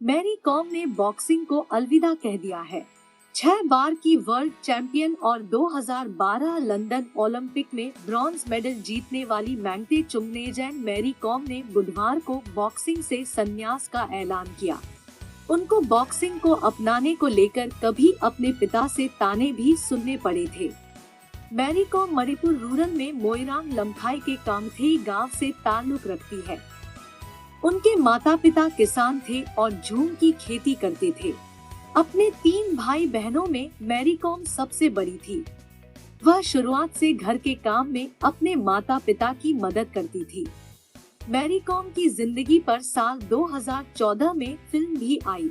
Mary com ने boxing को अलविदा कह दिया है। 6 बार की वर्ल्ड चैंपियन और 2012 लंदन ओलंपिक में ब्रॉन्ज मेडल जीतने वाली मैंगते चुंगनेजैन मैरी कॉम ने बुधवार को बॉक्सिंग से संन्यास का ऐलान किया। उनको बॉक्सिंग को अपनाने को लेकर कभी अपने पिता से ताने भी सुनने पड़े थे। मैरी कॉम मणिपुर रूरल में मोइरांग लम्थाई के कांगथेई गांव से ताल्लुक रखती है। उनके माता पिता किसान थे और झूम की खेती करते थे। अपने 3 भाई बहनों में मैरी कॉम सबसे बड़ी थी। वह शुरुआत से घर के काम में अपने माता पिता की मदद करती थी। मैरी कॉम की जिंदगी पर साल 2014 में फिल्म भी आई,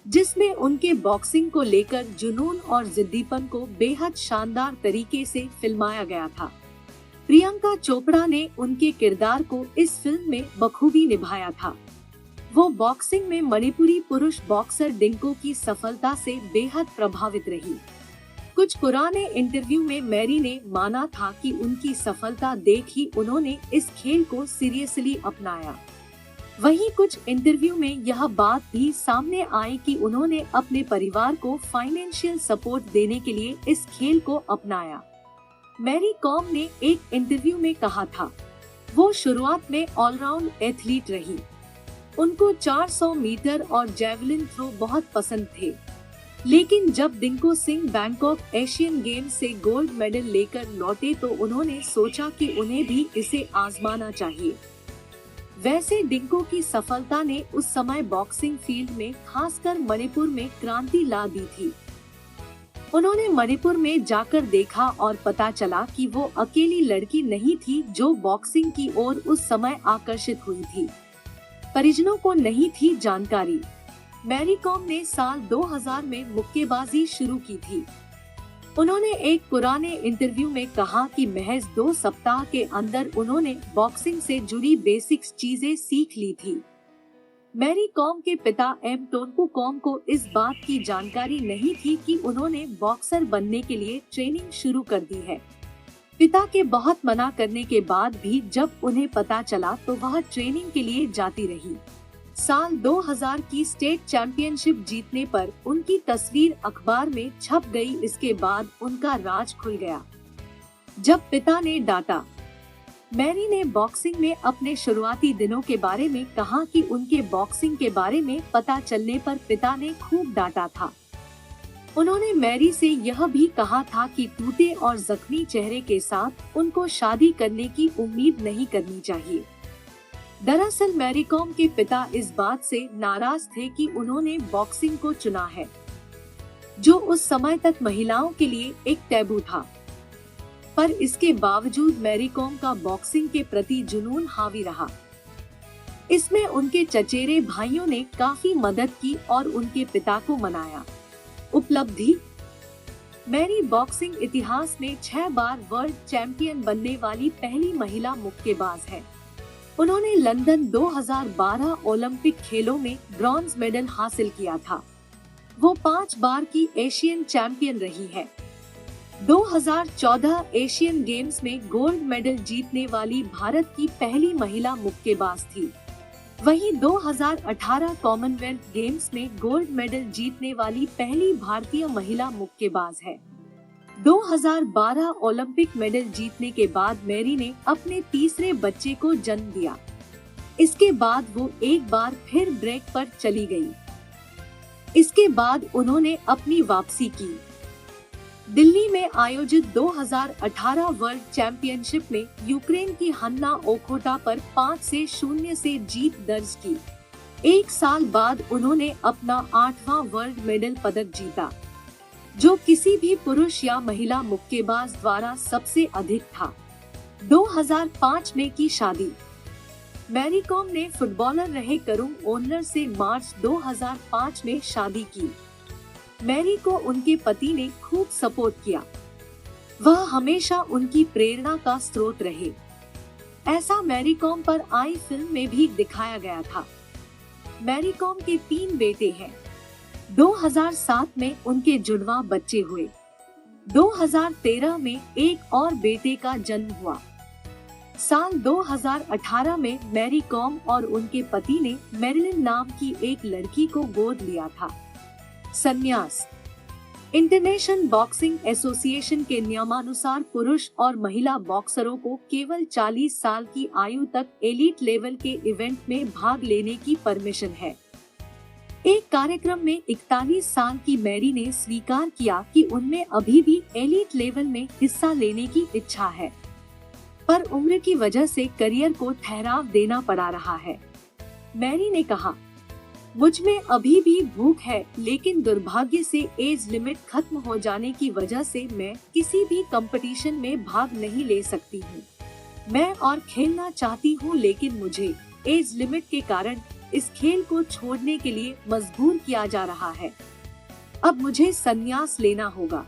जिसमें उनके बॉक्सिंग को लेकर जुनून और जिद्दीपन को बेहद शानदार तरीके से फिल्माया गया था। प्रियंका चोपड़ा ने उनके किरदार को इस फिल्म में बखूबी निभाया था। वो बॉक्सिंग में मणिपुरी पुरुष बॉक्सर डिंको की सफलता से बेहद प्रभावित रही। कुछ पुराने इंटरव्यू में मैरी ने माना था कि उनकी सफलता देख ही उन्होंने इस खेल को सीरियसली अपनाया। वहीं कुछ इंटरव्यू में यह बात भी सामने आई कि उन्होंने अपने परिवार को फाइनेंशियल सपोर्ट देने के लिए इस खेल को अपनाया। मैरी कॉम ने एक इंटरव्यू में कहा था, वो शुरुआत में ऑलराउंड एथलीट रही। उनको 400 मीटर और जैवलिन थ्रो बहुत पसंद थे, लेकिन जब Dingko Singh Bangkok Asian games से गोल्ड मेडल लेकर लौटे तो उन्होंने सोचा कि उन्हें भी इसे आजमाना चाहिए। वैसे डिंको की सफलता ने उस समय बॉक्सिंग फील्ड में, खासकर मणिपुर में क्रांति ला दी थी। उन्होंने मणिपुर में जाकर देखा और पता चला कि वो अकेली लड़की नहीं थी जो बॉक्सिंग की ओर उस समय आकर्षित हुई थी। परिजनों को नहीं थी जानकारी। मैरी कॉम ने साल 2000 में मुक्केबाजी शुरू की थी। उन्होंने एक पुराने इंटरव्यू में कहा कि महज 2 सप्ताह के अंदर उन्होंने बॉक्सिंग से जुड़ी बेसिक्स चीजें सीख ली थी। मैरी कॉम के पिता एम टोन्पू कॉम को इस बात की जानकारी नहीं थी कि उन्होंने बॉक्सर बनने के लिए ट्रेनिंग शुरू कर दी है। पिता के बहुत मना करने के बाद भी जब उन्हें पता चला तो वह ट्रेनिंग के लिए जाती रही। साल 2000 की स्टेट चैंपियनशिप जीतने पर उनकी तस्वीर अखबार में छप गई। इसके बाद उनका राज खुल गया। जब पिता ने डांटा, मैरी ने बॉक्सिंग में अपने शुरुआती दिनों के बारे में कहा कि उनके बॉक्सिंग के बारे में पता चलने पर पिता ने खूब डांटा था। उन्होंने मैरी से यह भी कहा था कि टूटे और जख्मी चेहरे के साथ उनको शादी करने की उम्मीद नहीं करनी चाहिए। दरअसल मैरी कॉम के पिता इस बात से नाराज थे कि उन्होंने बॉक्सिंग को चुना है, जो उस समय तक महिलाओं के लिए एक टैबू था। पर इसके बावजूद मैरी कॉम का बॉक्सिंग के प्रति जुनून हावी रहा। इसमें उनके चचेरे भाइयों ने काफी मदद की और उनके पिता को मनाया। उपलब्धि: मैरी बॉक्सिंग इतिहास में 6 बार वर्ल्ड चैंपियन बनने वाली पहली महिला मुक्केबाज है। उन्होंने लंदन 2012 ओलंपिक खेलों में ब्रॉन्ज मेडल हासिल किया था। वो 5 बार की एशियन चैंपियन रही है। 2014 एशियन गेम्स में गोल्ड मेडल जीतने वाली भारत की पहली महिला मुक्केबाज थी। वहीं 2018 कॉमनवेल्थ गेम्स में गोल्ड मेडल जीतने वाली पहली भारतीय महिला मुक्केबाज है। 2012 ओलंपिक मेडल जीतने के बाद मैरी ने अपने तीसरे बच्चे को जन्म दिया। इसके बाद वो एक बार फिर ब्रेक पर चली गई। इसके बाद उन्होंने अपनी वापसी की। दिल्ली में आयोजित 2018 वर्ल्ड चैंपियनशिप में यूक्रेन की हन्ना ओखोटा पर 5-0 से जीत दर्ज की। 1 साल बाद उन्होंने अपना 8वां वर्ल्ड मेडल पदक जीता, जो किसी भी पुरुष या महिला मुक्केबाज द्वारा सबसे अधिक था। 2005 में की शादी: मैरी कॉम ने फुटबॉलर रहे करुण ओनलर से मार्च 2005 में शादी की। मैरी को उनके पति ने खूब सपोर्ट किया। वह हमेशा उनकी प्रेरणा का स्रोत रहे। ऐसा मैरी कॉम पर आई फिल्म में भी दिखाया गया था। मैरी कॉम के 3 बेटे हैं। 2007 में उनके जुड़वा बच्चे हुए। 2013 में एक और बेटे का जन्म हुआ। साल 2018 में मैरी कॉम और उनके पति ने मैरिलिन नाम की एक लड़की को गोद लिया था। संन्यास। इंटरनेशनल बॉक्सिंग एसोसिएशन के नियमानुसार पुरुष और महिला बॉक्सरों को केवल 40 साल की आयु तक एलीट लेवल के इवेंट में भाग लेने की परमिशन है। एक कार्यक्रम में 41 साल की मैरी ने स्वीकार किया कि उनमें अभी भी एलीट लेवल में हिस्सा लेने की इच्छा है, पर उम्र की वजह से करियर को ठहराव देना पड़ा रहा है। मैरी ने कहा, मुझ में अभी भी भूख है, लेकिन दुर्भाग्य से एज लिमिट खत्म हो जाने की वजह से मैं किसी भी कंपटीशन में भाग नहीं ले सकती हूँ। मैं और खेलना चाहती हूँ, लेकिन मुझे एज लिमिट के कारण इस खेल को छोड़ने के लिए मजबूर किया जा रहा है। अब मुझे संन्यास लेना होगा।